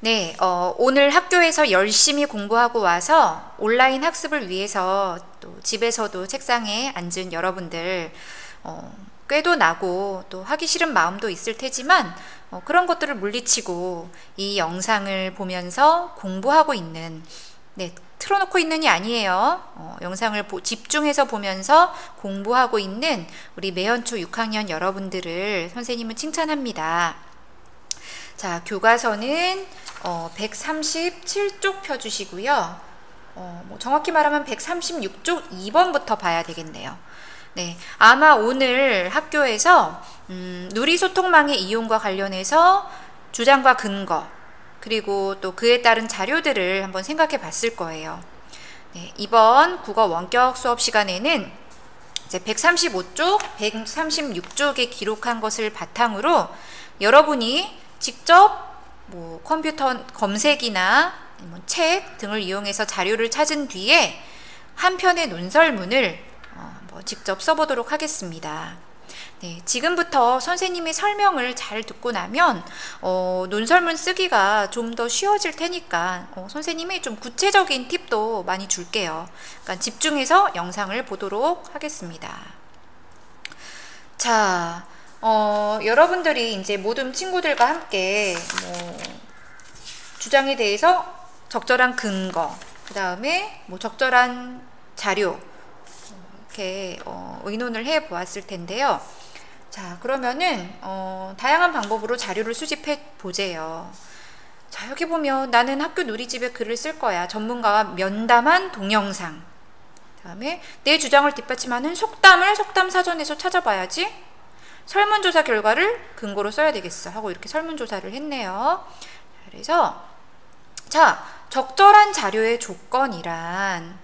네, 오늘 학교에서 열심히 공부하고 와서 온라인 학습을 위해서 또 집에서도 책상에 앉은 여러분들, 꾀도 나고 또 하기 싫은 마음도 있을 테지만, 그런 것들을 물리치고 이 영상을 보면서 공부하고 있는, 네, 틀어놓고 있는이 아니에요. 영상을 집중해서 보면서 공부하고 있는 우리 매연초 6학년 여러분들을 선생님은 칭찬합니다. 자, 교과서는 137쪽 펴주시고요. 정확히 말하면 136쪽 2번부터 봐야 되겠네요. 네, 아마 오늘 학교에서 누리소통망의 이용과 관련해서 주장과 근거, 그리고 또 그에 따른 자료들을 한번 생각해 봤을 거예요. 네, 이번 국어 원격 수업 시간에는 이제 135쪽, 136쪽에 기록한 것을 바탕으로 여러분이 직접 컴퓨터 검색이나 책 등을 이용해서 자료를 찾은 뒤에 한 편의 논설문을 직접 써보도록 하겠습니다. 네, 지금부터 선생님의 설명을 잘 듣고 나면 논설문 쓰기가 좀 더 쉬워질 테니까 선생님이 좀 구체적인 팁도 많이 줄게요. 그러니까 집중해서 영상을 보도록 하겠습니다. 자, 여러분들이 이제 모든 친구들과 함께 주장에 대해서 적절한 근거, 그 다음에 적절한 자료, 이렇게 의논을 해 보았을 텐데요. 자, 그러면은 다양한 방법으로 자료를 수집해 보재요. 자, 여기 보면 나는 학교 누리집에 글을 쓸 거야. 전문가와 면담한 동영상. 그 다음에 내 주장을 뒷받침하는 속담을 속담사전에서 찾아봐야지. 설문조사 결과를 근거로 써야 되겠어 하고 이렇게 설문조사를 했네요. 그래서 자, 적절한 자료의 조건이란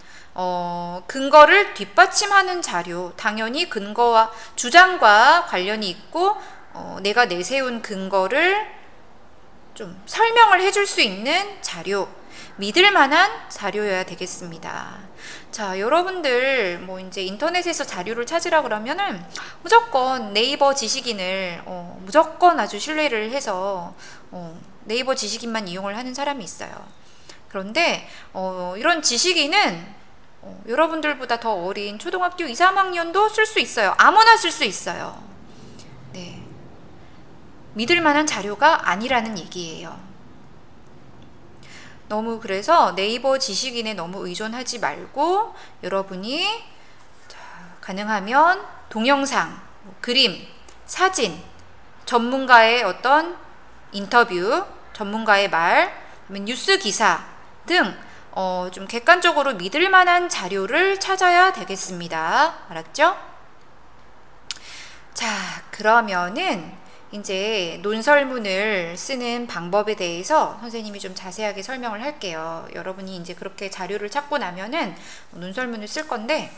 근거를 뒷받침하는 자료, 당연히 근거와 주장과 관련이 있고 내가 내세운 근거를 좀 설명을 해줄 수 있는 자료, 믿을 만한 자료여야 되겠습니다. 자, 여러분들 이제 인터넷에서 자료를 찾으라 그러면은 무조건 네이버 지식인을 무조건 아주 신뢰를 해서 네이버 지식인만 이용을 하는 사람이 있어요. 그런데 이런 지식인은 여러분들보다 더 어린 초등학교 2, 3학년도 쓸 수 있어요. 아무나 쓸 수 있어요. 네, 믿을 만한 자료가 아니라는 얘기예요. 너무 그래서 네이버 지식인에 너무 의존하지 말고 여러분이 가능하면 동영상, 그림, 사진, 전문가의 어떤 인터뷰, 전문가의 말, 뉴스 기사 등 좀 객관적으로 믿을 만한 자료를 찾아야 되겠습니다. 알았죠? 자, 그러면은 이제 논설문을 쓰는 방법에 대해서 선생님이 좀 자세하게 설명을 할게요. 여러분이 이제 그렇게 자료를 찾고 나면은 논설문을 쓸 건데,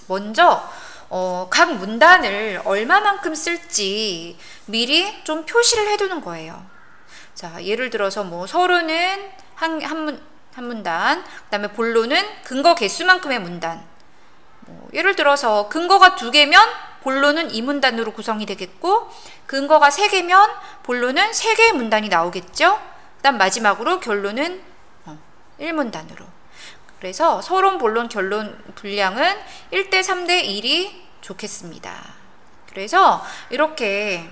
먼저 각 문단을 얼마만큼 쓸지 미리 좀 표시를 해두는 거예요. 자, 예를 들어서 서론은 한 문단, 그 다음에 본론은 근거 개수만큼의 문단. 예를 들어서 근거가 2개면 본론은 2문단으로 구성이 되겠고, 근거가 3개면 본론은 3개의 문단이 나오겠죠. 그 다음 마지막으로 결론은 1문단으로. 그래서 서론, 본론, 결론 분량은 1대 3대 1이 좋겠습니다. 그래서 이렇게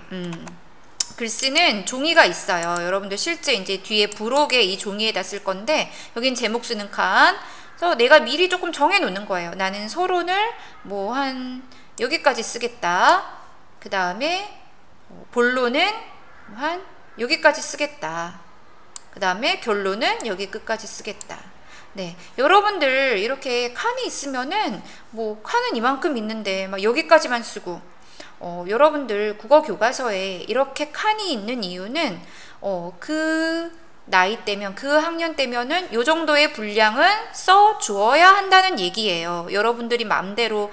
글 쓰는 종이가 있어요. 여러분들 실제 이제 뒤에 부록에 이 종이에다 쓸 건데, 여긴 제목 쓰는 칸. 그래서 내가 미리 조금 정해 놓는 거예요. 나는 서론을 한 여기까지 쓰겠다. 그 다음에 본론은 한 여기까지 쓰겠다. 그 다음에 결론은 여기 끝까지 쓰겠다. 네, 여러분들 이렇게 칸이 있으면은 칸은 이만큼 있는데 막 여기까지만 쓰고, 여러분들 국어 교과서에 이렇게 칸이 있는 이유는 그 나이 때면, 그 학년 때면은 요 정도의 분량은 써 주어야 한다는 얘기예요. 여러분들이 마음대로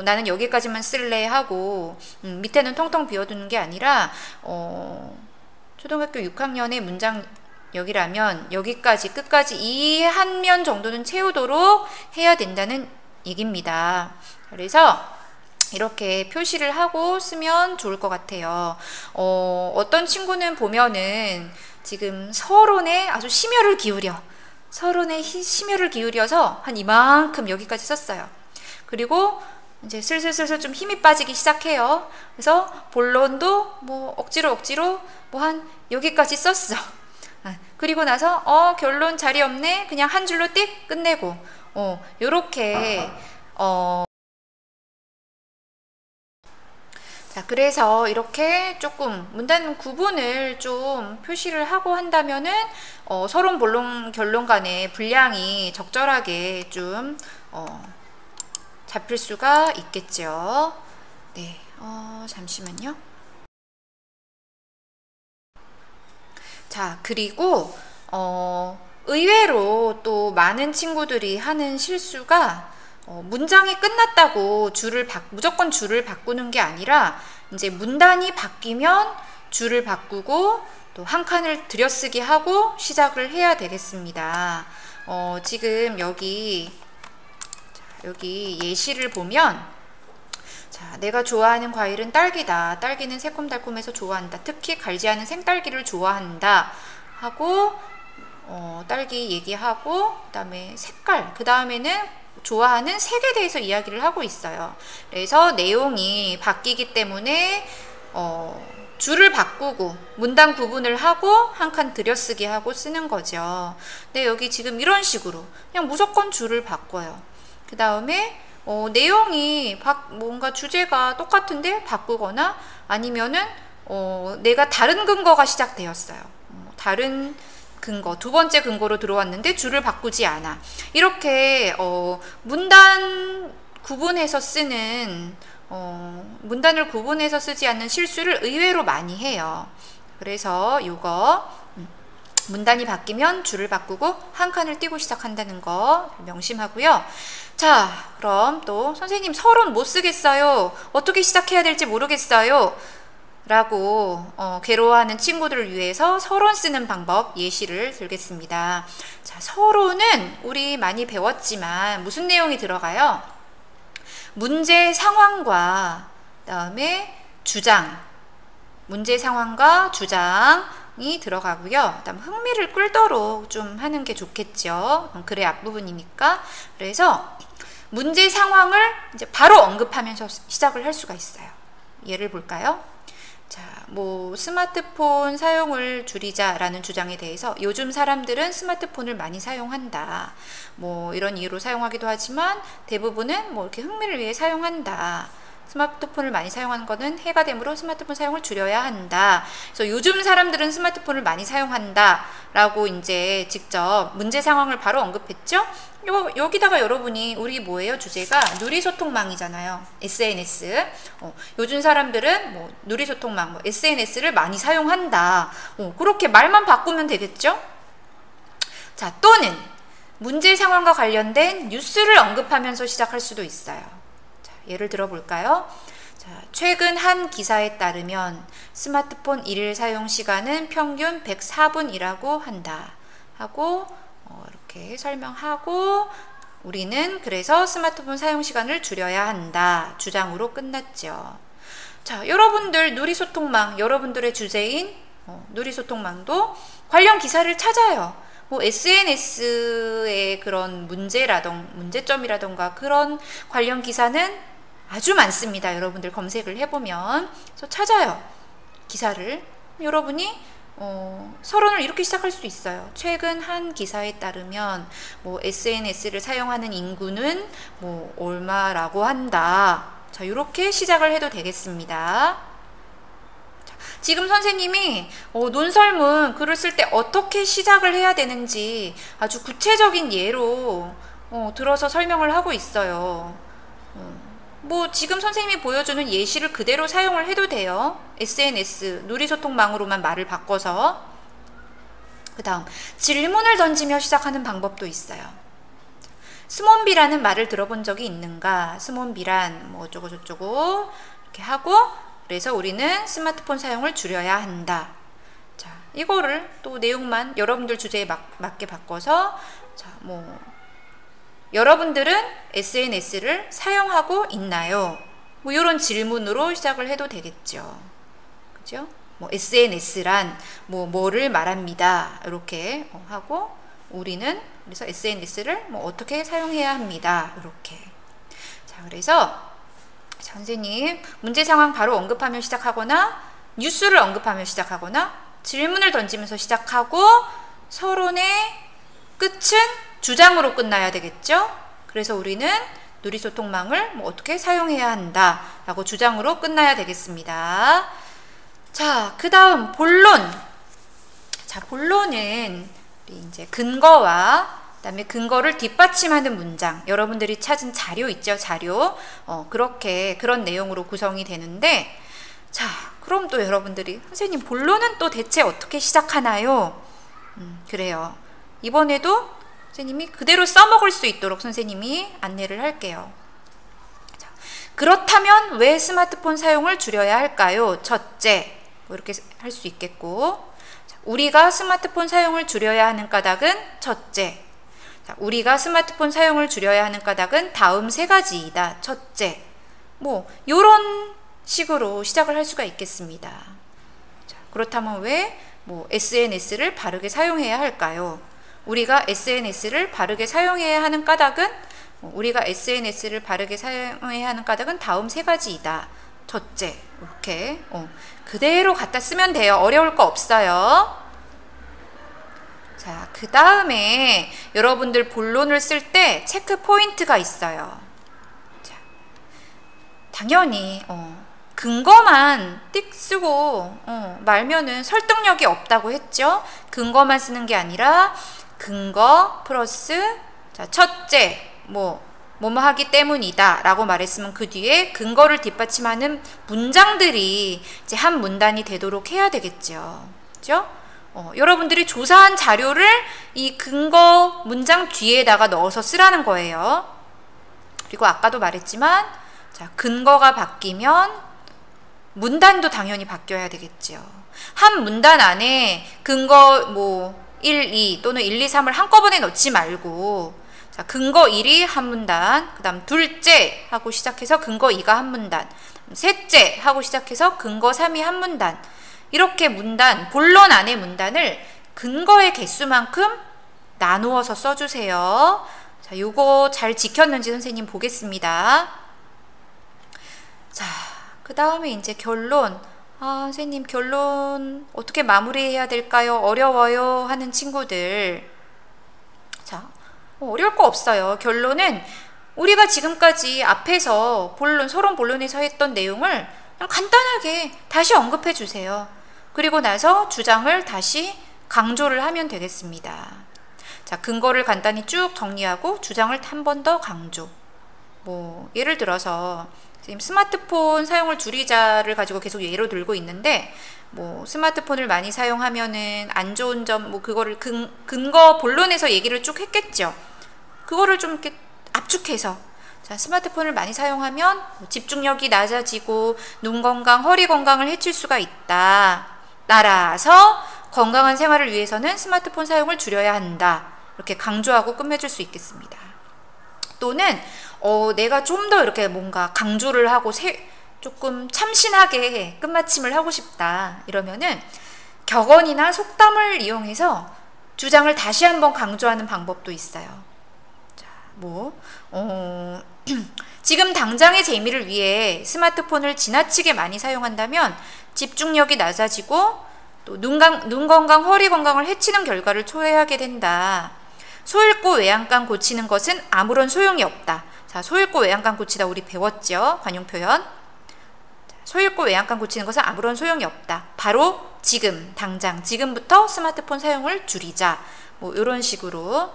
나는 여기까지만 쓸래 하고 밑에는 텅텅 비워두는 게 아니라 초등학교 6학년의 문장 여기라면 여기까지 끝까지 이 한 면 정도는 채우도록 해야 된다는 얘기입니다. 그래서 이렇게 표시를 하고 쓰면 좋을 것 같아요. 어떤 친구는 보면은 지금 서론에 아주 심혈을 기울여서 한 이만큼 여기까지 썼어요. 그리고 이제 슬슬 좀 힘이 빠지기 시작해요. 그래서 본론도 뭐 억지로 뭐 한 여기까지 썼어. 그리고 나서 결론 자리 없네. 그냥 한 줄로 띡 끝내고 요렇게 자, 그래서 이렇게 조금 문단 구분을 좀 표시를 하고 한다면은 서론, 본론, 결론 간의 분량이 적절하게 좀 잡힐 수가 있겠죠. 네, 잠시만요. 자, 그리고 의외로 또 많은 친구들이 하는 실수가 문장이 끝났다고 무조건 줄을 바꾸는 게 아니라 이제 문단이 바뀌면 줄을 바꾸고 또 한 칸을 들여쓰기 하고 시작을 해야 되겠습니다. 지금 여기 예시를 보면 자, 내가 좋아하는 과일은 딸기다. 딸기는 새콤달콤해서 좋아한다. 특히 갈지 않은 생딸기를 좋아한다. 하고 딸기 얘기하고 그다음에 색깔, 그 다음에는 좋아하는 색에 대해서 이야기를 하고 있어요. 그래서 내용이 바뀌기 때문에 줄을 바꾸고 문단 구분을 하고 한 칸 들여쓰기 하고 쓰는 거죠. 근데 여기 지금 이런 식으로 그냥 무조건 줄을 바꿔요. 그 다음에 내용이 뭔가 주제가 똑같은데 바꾸거나 아니면은 내가 다른 근거가 시작되었어요. 다른 근거, 두 번째 근거로 들어왔는데 줄을 바꾸지 않아. 이렇게 문단 구분해서 쓰는 문단을 구분해서 쓰지 않는 실수를 의외로 많이 해요. 그래서 이거 문단이 바뀌면 줄을 바꾸고 한 칸을 띄고 시작한다는 거 명심하고요. 자, 그럼 또 선생님 서론 못 쓰겠어요. 어떻게 시작해야 될지 모르겠어요. 라고 괴로워하는 친구들을 위해서 서론 쓰는 방법 예시를 들겠습니다. 자, 서론은 우리 많이 배웠지만 무슨 내용이 들어가요? 문제 상황과 그다음에 주장, 문제 상황과 주장이 들어가고요. 그다음 흥미를 끌도록 좀 하는 게 좋겠죠. 글의 앞부분이니까. 그래서 문제 상황을 이제 바로 언급하면서 시작을 할 수가 있어요. 예를 볼까요? 자, 뭐 스마트폰 사용을 줄이자라는 주장에 대해서 요즘 사람들은 스마트폰을 많이 사용한다. 뭐 이런 이유로 사용하기도 하지만 대부분은 뭐 이렇게 흥미를 위해 사용한다. 스마트폰을 많이 사용하는 것은 해가 되므로 스마트폰 사용을 줄여야 한다. 그래서 요즘 사람들은 스마트폰을 많이 사용한다 라고 이제 직접 문제 상황을 바로 언급했죠. 여기다가 여러분이 우리 뭐예요? 주제가 누리소통망이잖아요. SNS. 요즘 사람들은 뭐 누리소통망, 뭐 SNS를 많이 사용한다. 그렇게 말만 바꾸면 되겠죠? 자, 또는 문제 상황과 관련된 뉴스를 언급하면서 시작할 수도 있어요. 예를 들어 볼까요? 자, 최근 한 기사에 따르면 스마트폰 일일 사용 시간은 평균 104분이라고 한다 하고 이렇게 설명하고 우리는 그래서 스마트폰 사용 시간을 줄여야 한다 주장으로 끝났죠. 자, 여러분들 누리소통망, 여러분들의 주제인 누리소통망도 관련 기사를 찾아요. 뭐 SNS의 그런 문제점이라던가 그런 관련 기사는 아주 많습니다. 여러분들 검색을 해보면. 그래서 찾아요. 기사를. 여러분이 서론을 이렇게 시작할 수 있어요. 최근 한 기사에 따르면 뭐 SNS를 사용하는 인구는 뭐 얼마라고 한다. 자, 이렇게 시작을 해도 되겠습니다. 자, 지금 선생님이 논설문 글을 쓸 때 어떻게 시작을 해야 되는지 아주 구체적인 예로 들어서 설명을 하고 있어요. 뭐 지금 선생님이 보여주는 예시를 그대로 사용을 해도 돼요. SNS, 누리소통망으로만 말을 바꿔서. 그 다음 질문을 던지며 시작하는 방법도 있어요. 스몬비라는 말을 들어본 적이 있는가? 스몬비란 뭐 어쩌고저쩌고 이렇게 하고 그래서 우리는 스마트폰 사용을 줄여야 한다. 자, 이거를 또 내용만 여러분들 주제에 맞게 바꿔서 자, 뭐 여러분들은 SNS를 사용하고 있나요? 뭐 이런 질문으로 시작을 해도 되겠죠. 그죠? 뭐 SNS란 뭐를 말합니다. 이렇게 하고 우리는 그래서 SNS를 뭐 어떻게 사용해야 합니다. 이렇게. 자, 그래서 선생님 문제 상황 바로 언급하며 시작하거나 뉴스를 언급하며 시작하거나 질문을 던지면서 시작하고 서론의 끝은 주장으로 끝나야 되겠죠. 그래서 우리는 누리소통망을 뭐 어떻게 사용해야 한다 라고 주장으로 끝나야 되겠습니다. 자, 그 다음 본론. 자, 본론은 이제 근거와 그다음에 근거를 뒷받침하는 문장, 여러분들이 찾은 자료 있죠, 자료. 그런 내용으로 구성이 되는데, 자, 그럼 또 여러분들이 선생님 본론은 또 대체 어떻게 시작하나요? 그래요. 이번에도 선생님이 그대로 써먹을 수 있도록 선생님이 안내를 할게요. 자, 그렇다면 왜 스마트폰 사용을 줄여야 할까요? 첫째, 뭐 이렇게 할 수 있겠고, 자, 우리가 스마트폰 사용을 줄여야 하는 까닭은 첫째. 자, 우리가 스마트폰 사용을 줄여야 하는 까닭은 다음 세 가지이다. 첫째, 뭐 요런 식으로 시작을 할 수가 있겠습니다. 자, 그렇다면 왜 뭐 SNS를 바르게 사용해야 할까요? 우리가 SNS를 바르게 사용해야 하는 까닭은 우리가 SNS를 바르게 사용해야 하는 까닭은 다음 세 가지이다. 첫째, 이렇게 그대로 갖다 쓰면 돼요. 어려울 거 없어요. 자, 그 다음에 여러분들 본론을 쓸 때 체크 포인트가 있어요. 자, 당연히 근거만 띡 쓰고 말면은 설득력이 없다고 했죠. 근거만 쓰는 게 아니라 근거 플러스 자, 첫째 뭐뭐 하기 때문이다 라고 말했으면 그 뒤에 근거를 뒷받침하는 문장들이 이제 한 문단이 되도록 해야 되겠죠. 그죠? 여러분들이 조사한 자료를 이 근거 문장 뒤에다가 넣어서 쓰라는 거예요. 그리고 아까도 말했지만 자, 근거가 바뀌면 문단도 당연히 바뀌어야 되겠죠. 한 문단 안에 근거 뭐 1, 2 또는 1, 2, 3을 한꺼번에 넣지 말고 자, 근거 1이 한 문단, 그 다음 둘째 하고 시작해서 근거 2가 한 문단, 셋째 하고 시작해서 근거 3이 한 문단, 이렇게 문단, 본론 안의 문단을 근거의 개수만큼 나누어서 써주세요. 자, 요거 잘 지켰는지 선생님 보겠습니다. 자, 그 다음에 이제 결론. 선생님 결론 어떻게 마무리해야 될까요? 어려워요 하는 친구들. 자, 어려울 거 없어요. 결론은 우리가 지금까지 앞에서 서론 본론에서 했던 내용을 그냥 간단하게 다시 언급해 주세요. 그리고 나서 주장을 다시 강조를 하면 되겠습니다. 자, 근거를 간단히 쭉 정리하고 주장을 한 번 더 강조. 뭐 예를 들어서 지금 스마트폰 사용을 줄이자를 가지고 계속 예로 들고 있는데 뭐 스마트폰을 많이 사용하면은 안 좋은 점 뭐 그거를 근거 본론에서 얘기를 쭉 했겠죠. 그거를 좀 이렇게 압축해서 자, 스마트폰을 많이 사용하면 집중력이 낮아지고 눈 건강, 허리 건강을 해칠 수가 있다. 따라서 건강한 생활을 위해서는 스마트폰 사용을 줄여야 한다. 이렇게 강조하고 끝맺을 수 있겠습니다. 또는 내가 좀 더 이렇게 뭔가 강조를 하고 조금 참신하게 끝마침을 하고 싶다. 이러면은 격언이나 속담을 이용해서 주장을 다시 한번 강조하는 방법도 있어요. 자, 지금 당장의 재미를 위해 스마트폰을 지나치게 많이 사용한다면 집중력이 낮아지고 또 눈 건강, 허리 건강을 해치는 결과를 초래하게 된다. 소잃고 외양간 고치는 것은 아무런 소용이 없다. 자, 소잃고 외양간 고치다 우리 배웠죠? 관용 표현. 소잃고 외양간 고치는 것은 아무런 소용이 없다. 바로 지금, 당장, 지금부터 스마트폰 사용을 줄이자. 뭐 이런 식으로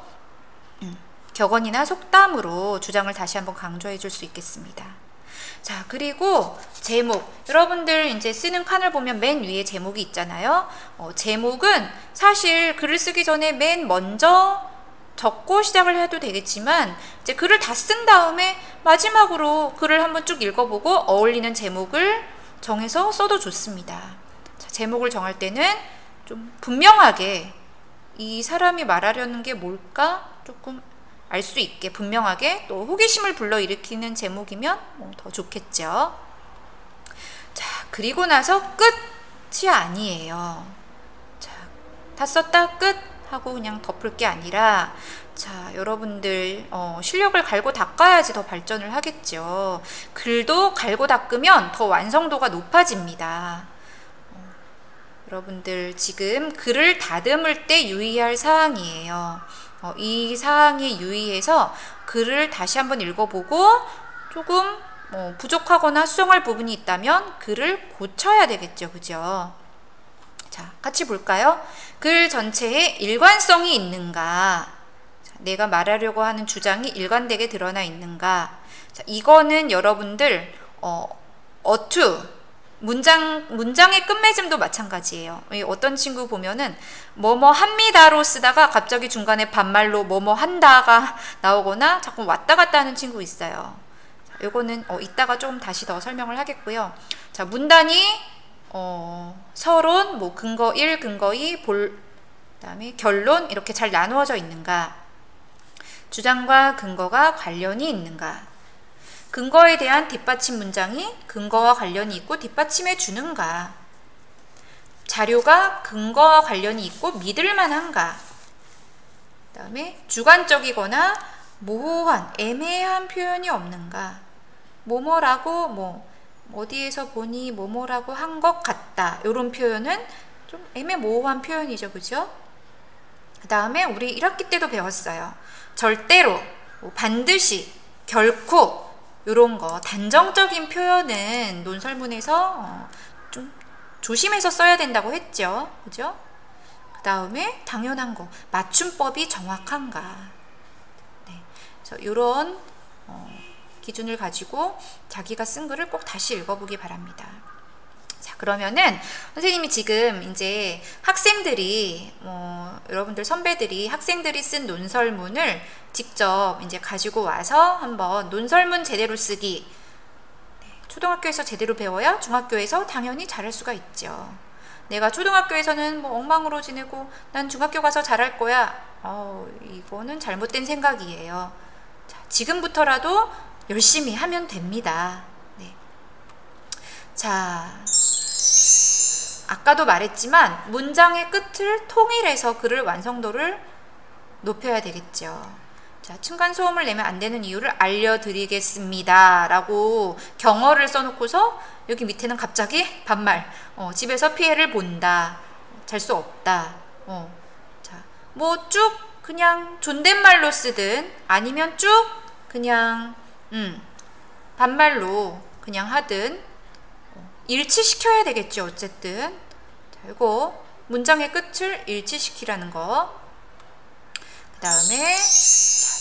격언이나 속담으로 주장을 다시 한번 강조해 줄 수 있겠습니다. 자, 그리고 제목. 여러분들 이제 쓰는 칸을 보면 맨 위에 제목이 있잖아요. 제목은 사실 글을 쓰기 전에 맨 먼저 적고 시작을 해도 되겠지만 이제 글을 다 쓴 다음에 마지막으로 글을 한번 쭉 읽어보고 어울리는 제목을 정해서 써도 좋습니다. 자, 제목을 정할 때는 좀 분명하게 이 사람이 말하려는 게 뭘까 조금 알 수 있게 분명하게 또 호기심을 불러일으키는 제목이면 더 좋겠죠. 자, 그리고 나서 끝! 끝이 아니에요. 자, 다 썼다 끝 하고 그냥 덮을 게 아니라, 자, 여러분들 실력을 갈고 닦아야지 더 발전을 하겠죠. 글도 갈고 닦으면 더 완성도가 높아집니다. 여러분들 지금 글을 다듬을 때 유의할 사항이에요. 이 사항에 유의해서 글을 다시 한번 읽어보고 조금 부족하거나 수정할 부분이 있다면 글을 고쳐야 되겠죠. 그죠? 자, 같이 볼까요? 글 전체에 일관성이 있는가? 자, 내가 말하려고 하는 주장이 일관되게 드러나 있는가? 자, 이거는 여러분들 어투 문장의 끝맺음도 마찬가지예요. 어떤 친구 보면은 뭐뭐 합니다로 쓰다가 갑자기 중간에 반말로 뭐뭐 한다가 나오거나 자꾸 왔다 갔다 하는 친구 있어요. 요거는 이따가 좀 다시 더 설명을 하겠고요. 자, 문단이 서론, 뭐 근거 1, 근거 2, 그다음에 결론 이렇게 잘 나누어져 있는가? 주장과 근거가 관련이 있는가? 근거에 대한 뒷받침 문장이 근거와 관련이 있고 뒷받침해 주는가? 자료가 근거와 관련이 있고 믿을 만한가? 그다음에 주관적이거나 모호한 애매한 표현이 없는가? 뭐뭐라고 뭐 어디에서 보니 뭐뭐라고 한 것 같다. 이런 표현은 좀 애매모호한 표현이죠. 그죠? 그 다음에 우리 1학기 때도 배웠어요. 절대로, 반드시, 결코 이런 거 단정적인 표현은 논설문에서 좀 조심해서 써야 된다고 했죠. 그죠? 그 다음에 당연한 거, 맞춤법이 정확한가. 네. 그래서 이런 기준을 가지고 자기가 쓴 글을 꼭 다시 읽어보기 바랍니다. 자, 그러면은 선생님이 지금 이제 학생들이 여러분들 선배들이 학생들이 쓴 논설문을 직접 이제 가지고 와서 한번 논설문 제대로 쓰기. 네, 초등학교에서 제대로 배워야 중학교에서 당연히 잘할 수가 있죠. 내가 초등학교에서는 뭐 엉망으로 지내고 난 중학교 가서 잘할 거야. 이거는 잘못된 생각이에요. 자, 지금부터라도 열심히 하면 됩니다. 네. 자, 아까도 말했지만 문장의 끝을 통일해서 글을 완성도를 높여야 되겠죠. 자, 층간소음을 내면 안 되는 이유를 알려드리겠습니다 라고 경어를 써놓고서 여기 밑에는 갑자기 반말. 집에서 피해를 본다. 잘 수 없다. 자, 뭐 쭉 그냥 존댓말로 쓰든 아니면 쭉 그냥 반말로 그냥 하든 일치시켜야 되겠죠. 어쨌든. 자, 이거 문장의 끝을 일치시키라는 거. 그 다음에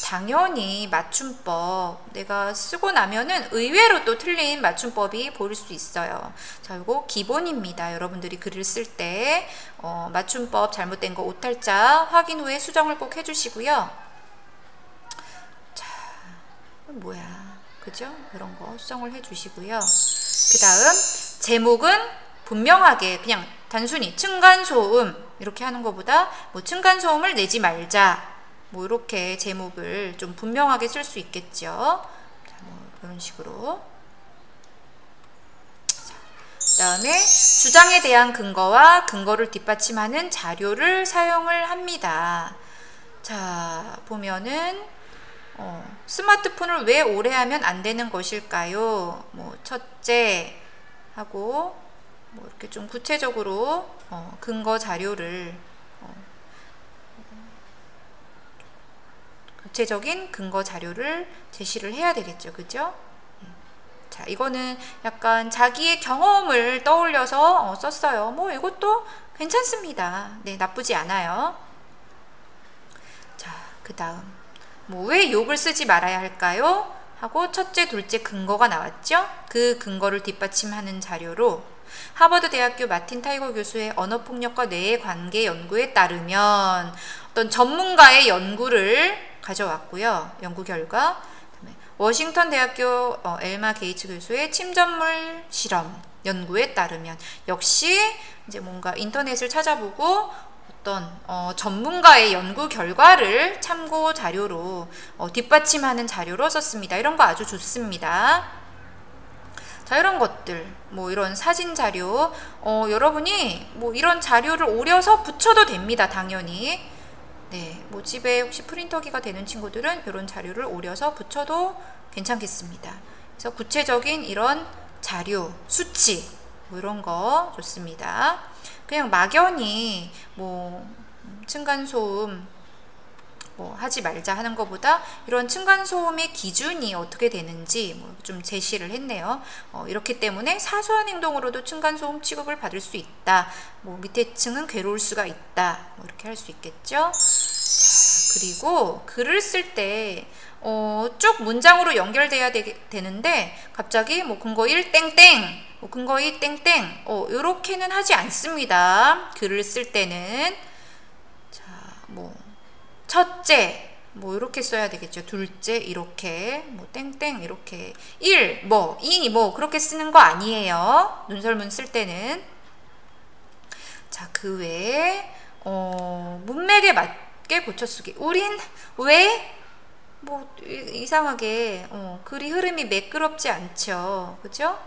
당연히 맞춤법 내가 쓰고 나면은 의외로 또 틀린 맞춤법이 보일 수 있어요. 자, 이거 기본입니다. 여러분들이 글을 쓸 때 맞춤법 잘못된 거 오탈자 확인 후에 수정을 꼭 해주시고요. 자, 뭐야, 그죠? 이런 거 수정을 해주시고요. 그 다음 제목은 분명하게 그냥 단순히 층간소음 이렇게 하는 것보다 뭐 층간소음을 내지 말자. 뭐 이렇게 제목을 좀 분명하게 쓸 수 있겠죠. 자, 뭐 이런 식으로. 그 다음에 주장에 대한 근거와 근거를 뒷받침하는 자료를 사용을 합니다. 자, 보면은 스마트폰을 왜 오래 하면 안 되는 것일까요? 뭐 첫째 하고 뭐 이렇게 좀 구체적으로 근거 자료를 구체적인 근거 자료를 제시를 해야 되겠죠. 그죠? 자, 이거는 약간 자기의 경험을 떠올려서 썼어요. 뭐 이것도 괜찮습니다. 네, 나쁘지 않아요. 자, 그 다음 뭐 왜 욕을 쓰지 말아야 할까요? 하고 첫째, 둘째 근거가 나왔죠. 그 근거를 뒷받침하는 자료로 하버드 대학교 마틴 타이거 교수의 언어폭력과 뇌의 관계 연구에 따르면 어떤 전문가의 연구를 가져왔고요. 연구 결과. 워싱턴 대학교 엘마 게이츠 교수의 침전물 실험 연구에 따르면 역시 이제 뭔가 인터넷을 찾아보고 어떤 전문가의 연구 결과를 참고 자료로 뒷받침하는 자료로 썼습니다. 이런 거 아주 좋습니다. 자, 이런 것들, 뭐 이런 사진 자료, 여러분이 뭐 이런 자료를 오려서 붙여도 됩니다. 당연히. 네, 뭐 집에 혹시 프린터기가 되는 친구들은 이런 자료를 오려서 붙여도 괜찮겠습니다. 그래서 구체적인 이런 자료, 수치, 뭐 이런 거 좋습니다. 그냥 막연히 뭐 층간소음 뭐 하지 말자 하는 것보다 이런 층간소음의 기준이 어떻게 되는지 뭐 좀 제시를 했네요. 이렇기 때문에 사소한 행동으로도 층간소음 취급을 받을 수 있다. 뭐 밑에 층은 괴로울 수가 있다. 뭐 이렇게 할 수 있겠죠. 자, 그리고 글을 쓸 때 쭉 문장으로 연결돼야 되는데 갑자기 뭐 근거 1 땡땡 뭐 근거 2 땡땡 요렇게는 하지 않습니다. 글을 쓸 때는 자, 뭐 첫째 뭐 이렇게 써야 되겠죠. 둘째 이렇게 뭐 땡땡 이렇게 1 뭐 2 뭐 그렇게 쓰는 거 아니에요. 논설문 쓸 때는. 자, 그 외에 문맥에 맞게 고쳐쓰기. 우린 왜 뭐 이상하게 글이 흐름이 매끄럽지 않죠. 그죠?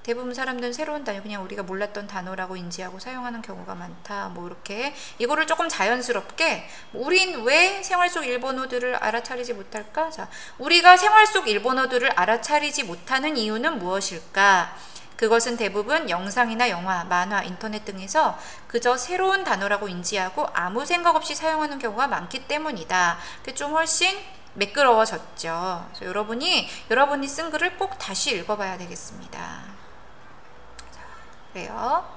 대부분 사람들은 새로운 단어 그냥 우리가 몰랐던 단어라고 인지하고 사용하는 경우가 많다. 뭐 이렇게 이거를 조금 자연스럽게 우린 왜 생활 속 일본어들을 알아차리지 못할까? 자, 우리가 생활 속 일본어들을 알아차리지 못하는 이유는 무엇일까? 그것은 대부분 영상이나 영화, 만화, 인터넷 등에서 그저 새로운 단어라고 인지하고 아무 생각 없이 사용하는 경우가 많기 때문이다. 그게 좀 훨씬 매끄러워졌죠. 그래서 여러분이 쓴 글을 꼭 다시 읽어봐야 되겠습니다. 자, 그래요.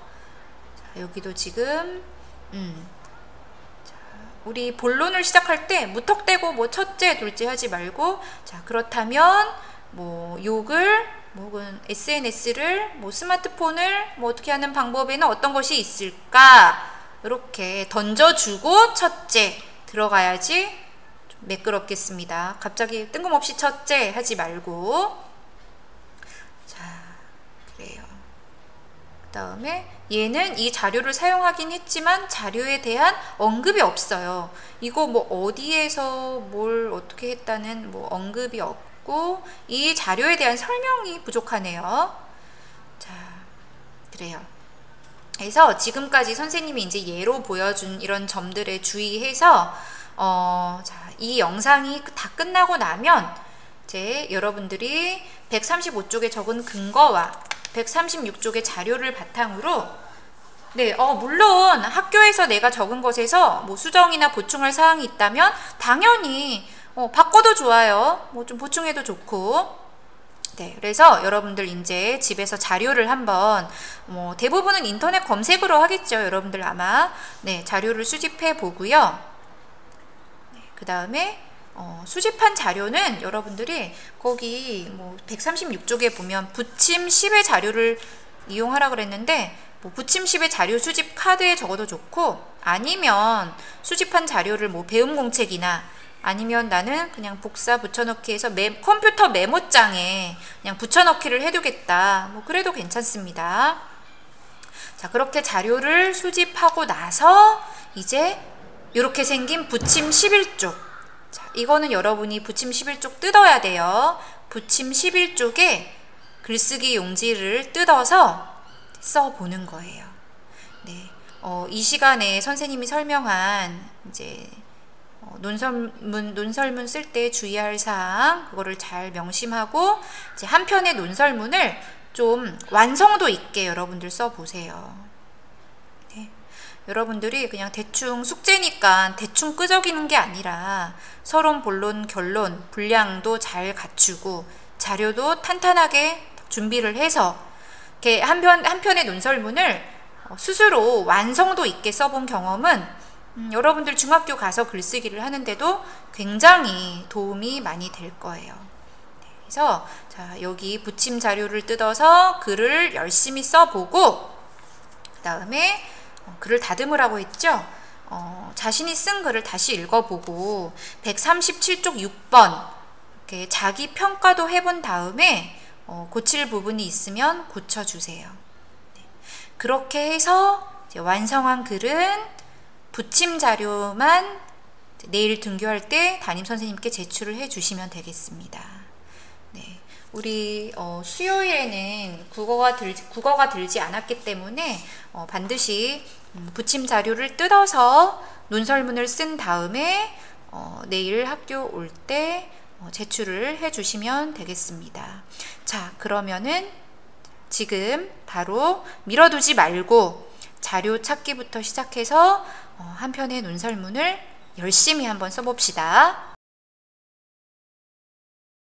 자, 여기도 지금 자, 우리 본론을 시작할 때 무턱대고 뭐 첫째, 둘째 하지 말고 자, 그렇다면 뭐 욕을 혹은 SNS를 뭐 스마트폰을 뭐 어떻게 하는 방법에는 어떤 것이 있을까? 이렇게 던져주고 첫째 들어가야지 좀 매끄럽겠습니다. 갑자기 뜬금없이 첫째 하지 말고. 자, 그래요. 그 다음에 얘는 이 자료를 사용하긴 했지만 자료에 대한 언급이 없어요. 이거 뭐 어디에서 뭘 어떻게 했다는 뭐 언급이 없고 이 자료에 대한 설명이 부족하네요. 자, 그래요. 그래서 지금까지 선생님이 이제 예로 보여준 이런 점들에 주의해서 자, 이 영상이 다 끝나고 나면 이제 여러분들이 135쪽에 적은 근거와 136쪽의 자료를 바탕으로 네, 물론 학교에서 내가 적은 것에서 뭐 수정이나 보충할 사항이 있다면 당연히 바꿔도 좋아요. 뭐 좀 보충해도 좋고. 네, 그래서 여러분들 이제 집에서 자료를 한번 뭐 대부분은 인터넷 검색으로 하겠죠. 여러분들 아마 네, 자료를 수집해 보고요. 네, 그 다음에 수집한 자료는 여러분들이 거기 뭐 136쪽에 보면 부침 10의 자료를 이용하라 그랬는데 뭐 부침 10의 자료 수집 카드에 적어도 좋고 아니면 수집한 자료를 뭐 배움 공책이나 아니면 나는 그냥 복사 붙여넣기 해서 컴퓨터 메모장에 그냥 붙여넣기를 해두겠다. 뭐 그래도 괜찮습니다. 자, 그렇게 자료를 수집하고 나서 이제 이렇게 생긴 부침 11쪽. 자, 이거는 여러분이 부침 11쪽 뜯어야 돼요. 부침 11쪽에 글쓰기 용지를 뜯어서 써보는 거예요. 네, 이 시간에 선생님이 설명한 이제 논설문 쓸 때 주의할 사항 그거를 잘 명심하고 이제 한 편의 논설문을 좀 완성도 있게 여러분들 써보세요. 네. 여러분들이 그냥 대충 숙제니까 대충 끄적이는 게 아니라 서론, 본론, 결론, 분량도 잘 갖추고 자료도 탄탄하게 준비를 해서 이렇게 한 편의 논설문을 스스로 완성도 있게 써본 경험은 여러분들 중학교 가서 글쓰기를 하는데도 굉장히 도움이 많이 될 거예요. 네, 그래서 자, 여기 부침 자료를 뜯어서 글을 열심히 써보고 그 다음에 글을 다듬으라고 했죠. 자신이 쓴 글을 다시 읽어보고 137쪽 6번 이렇게 자기 평가도 해본 다음에 고칠 부분이 있으면 고쳐주세요. 네, 그렇게 해서 이제 완성한 글은 부침 자료만 내일 등교할 때 담임선생님께 제출을 해 주시면 되겠습니다. 네, 우리 수요일에는 국어가 들지 않았기 때문에 반드시 부침 자료를 뜯어서 논설문을 쓴 다음에 내일 학교 올 때 제출을 해 주시면 되겠습니다. 자, 그러면은 지금 바로 미뤄두지 말고 자료 찾기부터 시작해서 한 편의 논설문을 열심히 한번 써봅시다.